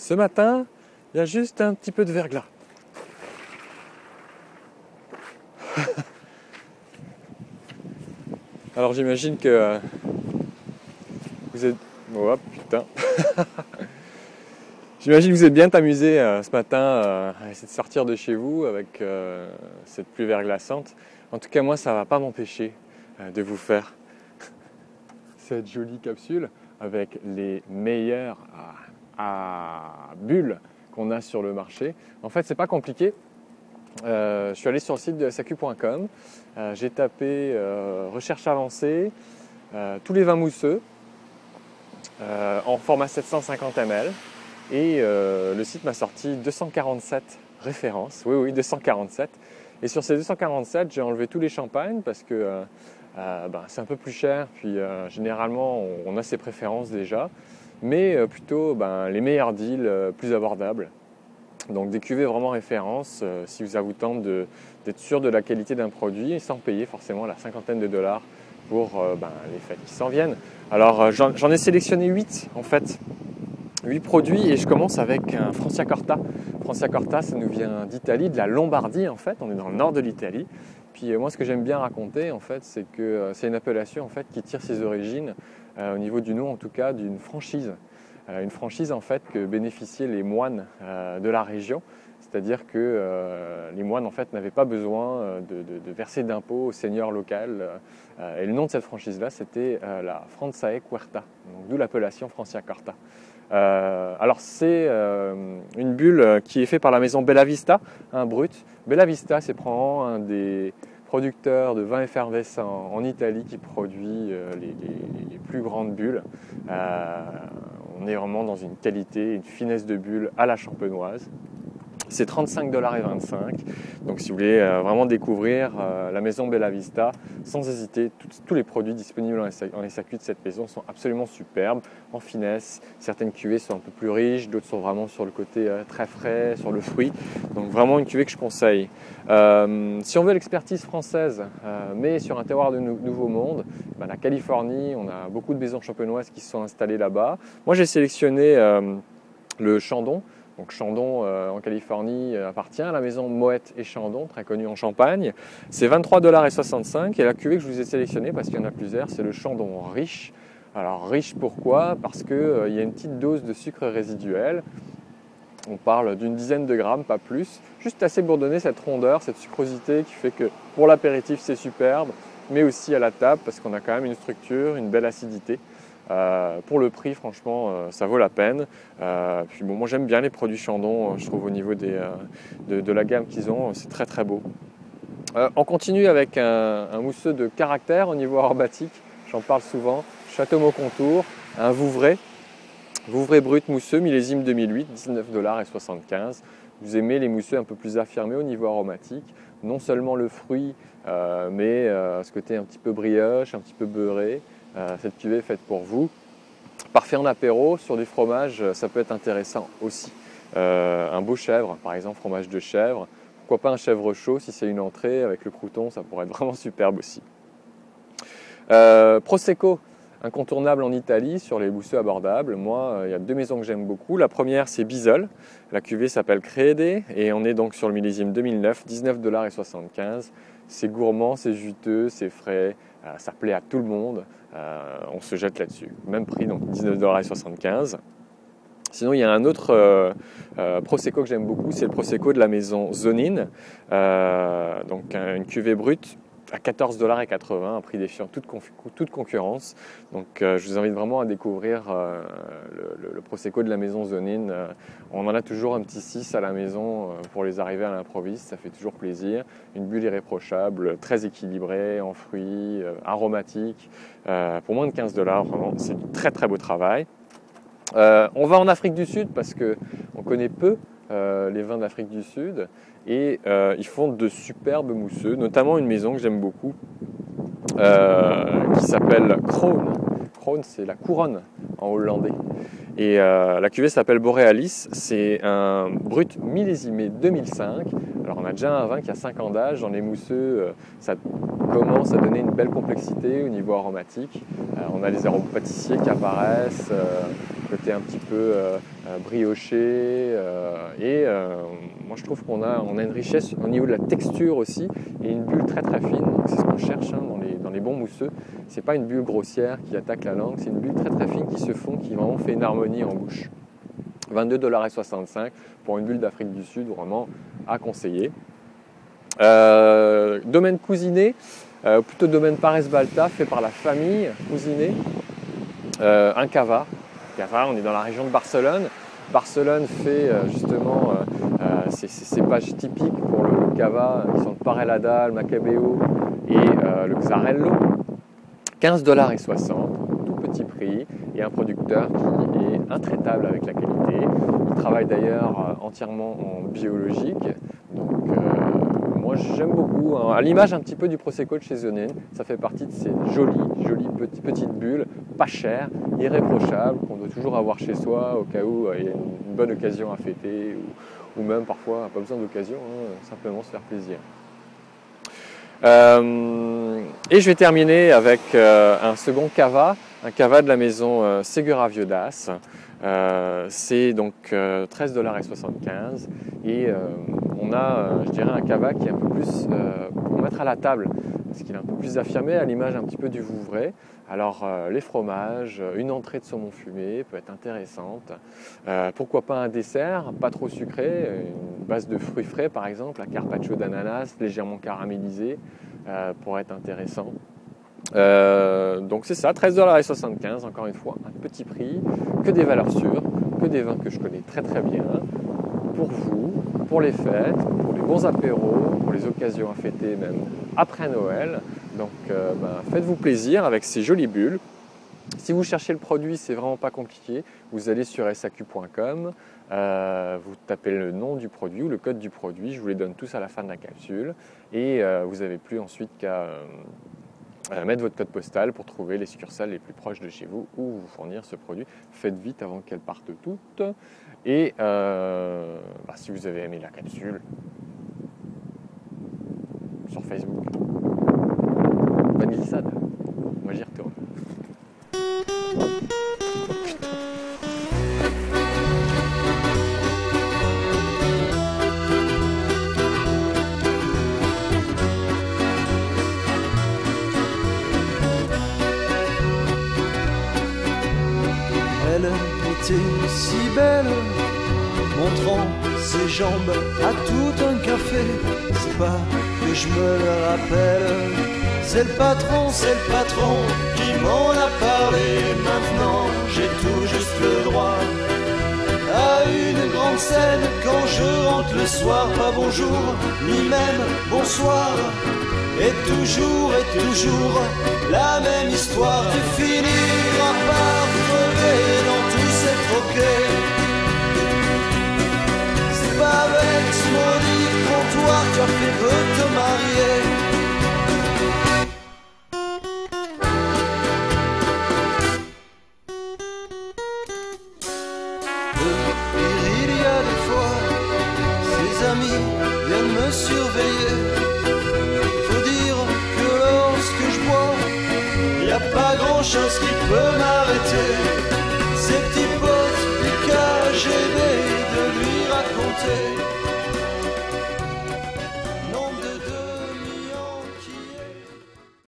Ce matin, il y a juste un petit peu de verglas. Alors j'imagine que vous êtes... Oh putain. J'imagine que vous êtes bien amusé ce matin à essayer de sortir de chez vous avec cette pluie verglaçante. En tout cas, moi, ça ne va pas m'empêcher de vous faire cette jolie capsule avec les meilleures bulles qu'on a sur le marché. En fait, c'est pas compliqué. Je suis allé sur le site de saq.com, j'ai tapé recherche avancée, tous les vins mousseux en format 750 ml et le site m'a sorti 247 références, oui 247, et sur ces 247 j'ai enlevé tous les champagnes parce que c'est un peu plus cher, puis généralement on a ses préférences déjà, mais plutôt les meilleurs deals plus abordables. Donc des cuvées vraiment références si ça vous tente d'être sûr de la qualité d'un produit et sans payer forcément la cinquantaine de dollars pour les fêtes qui s'en viennent. Alors j'en ai sélectionné 8 en fait, 8 produits, et je commence avec un Franciacorta. Franciacorta, ça nous vient d'Italie, de la Lombardie en fait, on est dans le nord de l'Italie. Puis moi ce que j'aime bien raconter en fait, c'est que c'est une appellation en fait qui tire ses origines au niveau du nom en tout cas d'une franchise. Une franchise en fait que bénéficiaient les moines de la région, c'est-à-dire que les moines en fait n'avaient pas besoin de verser d'impôts au seigneur local. Et le nom de cette franchise-là, c'était la Francae Quarta, d'où l'appellation Franciacorta. Alors c'est une bulle qui est faite par la maison Bella Vista, un brut. Bella Vista, c'est probablement un des producteurs de vins effervescents en Italie qui produit les plus grandes bulles. On est vraiment dans une qualité, une finesse de bulle à la champenoise. C'est 35,25 $. Donc si vous voulez vraiment découvrir la maison Bella Vista, sans hésiter, tous les produits disponibles en SAQ de cette maison sont absolument superbes, en finesse. Certaines cuvées sont un peu plus riches, d'autres sont vraiment sur le côté très frais, sur le fruit. Donc vraiment une cuvée que je conseille. Si on veut l'expertise française, mais sur un terroir de Nouveau Monde, la Californie, on a beaucoup de maisons champenoises qui se sont installées là-bas. Moi j'ai sélectionné le Chandon. Donc Chandon en Californie appartient à la maison Moët et Chandon, très connue en Champagne. C'est 23,65 $, et la cuvée que je vous ai sélectionnée, parce qu'il y en a plusieurs, c'est le Chandon riche. Alors riche pourquoi? Parce qu'il y a une petite dose de sucre résiduel. On parle d'une dizaine de grammes, pas plus. Juste assez pour donner cette rondeur, cette sucrosité qui fait que pour l'apéritif c'est superbe, mais aussi à la table parce qu'on a quand même une structure, une belle acidité. Pour le prix, franchement, ça vaut la peine. Puis bon, moi j'aime bien les produits Chandon, je trouve au niveau de la gamme qu'ils ont, c'est très très beau. On continue avec un mousseux de caractère au niveau aromatique, j'en parle souvent, Château Maucontour, un Vouvray brut mousseux, millésime 2008, 19,75 $. Vous aimez les mousseux un peu plus affirmés au niveau aromatique, non seulement le fruit, mais ce côté un petit peu brioche, un petit peu beurré. Cette cuvée est faite pour vous. Parfait en apéro, sur du fromage, ça peut être intéressant aussi. Un beau chèvre, par exemple, fromage de chèvre. Pourquoi pas un chèvre chaud si c'est une entrée avec le crouton, ça pourrait être vraiment superbe aussi. Prosecco, incontournable en Italie sur les mousseux abordables. Moi, il y a 2 maisons que j'aime beaucoup. La première, c'est Bisol. La cuvée s'appelle Crede et on est donc sur le millésime 2009, 19,75 $. C'est gourmand, c'est juteux, c'est frais, ça plaît à tout le monde. On se jette là-dessus. Même prix, donc 19,75 $. Sinon, il y a un autre Prosecco que j'aime beaucoup, c'est le Prosecco de la maison Zonin. Donc une cuvée brute à 14,80 $, un prix défiant toute concurrence. Donc je vous invite vraiment à découvrir le Prosecco de la maison Zonin. On en a toujours un petit 6 à la maison pour les arriver à l'improviste, ça fait toujours plaisir. Une bulle irréprochable, très équilibrée, en fruits, aromatique, pour moins de 15 $, vraiment, c'est du très très beau travail. On va en Afrique du Sud parce qu'on connaît peu les vins d'Afrique du Sud, et ils font de superbes mousseux, notamment une maison que j'aime beaucoup qui s'appelle Kroon. Kroon, c'est la couronne en hollandais. Et la cuvée s'appelle Borealis, c'est un brut millésimé 2005. Alors on a déjà un vin qui a 5 ans d'âge, dans les mousseux ça commence à donner une belle complexité au niveau aromatique. On a les arômes pâtissiers qui apparaissent, côté un petit peu brioché. Moi je trouve qu'on a une richesse au niveau de la texture aussi et une bulle très très fine. C'est ce qu'on cherche dans les bons mousseux. C'est pas une bulle grossière qui attaque la langue, c'est une bulle très très fine qui se fond, qui vraiment fait une harmonie en bouche. 22,65 $ pour une bulle d'Afrique du Sud, vraiment à conseiller. Domaine cousiné, plutôt domaine Pares Balta, fait par la famille cousinée. Un cava. On est dans la région de Barcelone. Barcelone fait justement ces cépages typiques pour le cava qui sont le Parellada, le Macabeo et le Xarello. 15,60 $, tout petit prix, et un producteur qui est intraitable avec la qualité. Il travaille d'ailleurs entièrement en biologique. Donc moi j'aime beaucoup, hein, à l'image un petit peu du Prosecco de chez Zonen. Ça fait partie de ces jolies petites bulles, pas chères, irréprochables, qu'on doit toujours avoir chez soi au cas où il y a une bonne occasion à fêter ou même parfois pas besoin d'occasion, hein, simplement se faire plaisir. Et je vais terminer avec un second cava, un cava de la maison Segura Viodas. C'est donc 13,75 $ et on a, je dirais, un cava qui est un peu plus pour mettre à la table, parce qu'il est un peu plus affirmé à l'image un petit peu du Vouvray. Alors les fromages, une entrée de saumon fumé peut être intéressante. Pourquoi pas un dessert, pas trop sucré, une base de fruits frais par exemple, un carpaccio d'ananas légèrement caramélisé pourrait être intéressant. Donc c'est ça, 13,75 $, encore une fois, un petit prix, que des valeurs sûres, que des vins que je connais très très bien, pour vous, pour les fêtes, pour les bons apéros, pour les occasions à fêter même après Noël. Donc faites-vous plaisir avec ces jolies bulles. Si vous cherchez le produit, c'est vraiment pas compliqué. Vous allez sur saq.com, vous tapez le nom du produit ou le code du produit, je vous les donne tous à la fin de la capsule, et vous n'avez plus ensuite qu'à mettre votre code postal pour trouver les succursales les plus proches de chez vous ou vous fournir ce produit. Faites vite avant qu'elles partent toutes. Et si vous avez aimé la capsule, sur Facebook, bonne glissade. Moi j'y retourne. Elle était si belle, montrant ses jambes à tout un café. C'est pas que je me le rappelle, c'est le patron qui m'en a parlé. Maintenant j'ai tout juste le droit à une grande scène. Quand je rentre le soir, pas bonjour, ni même bonsoir. Et toujours la même histoire. Tu finiras par crever dans tous ces troquets. C'est pas avec ce maudit comptoir que tu as fait te marier. Il y a des fois, ses amis viennent me surveiller. Faut dire que lorsque je bois, y a pas grand chose qui peut m'arrêter.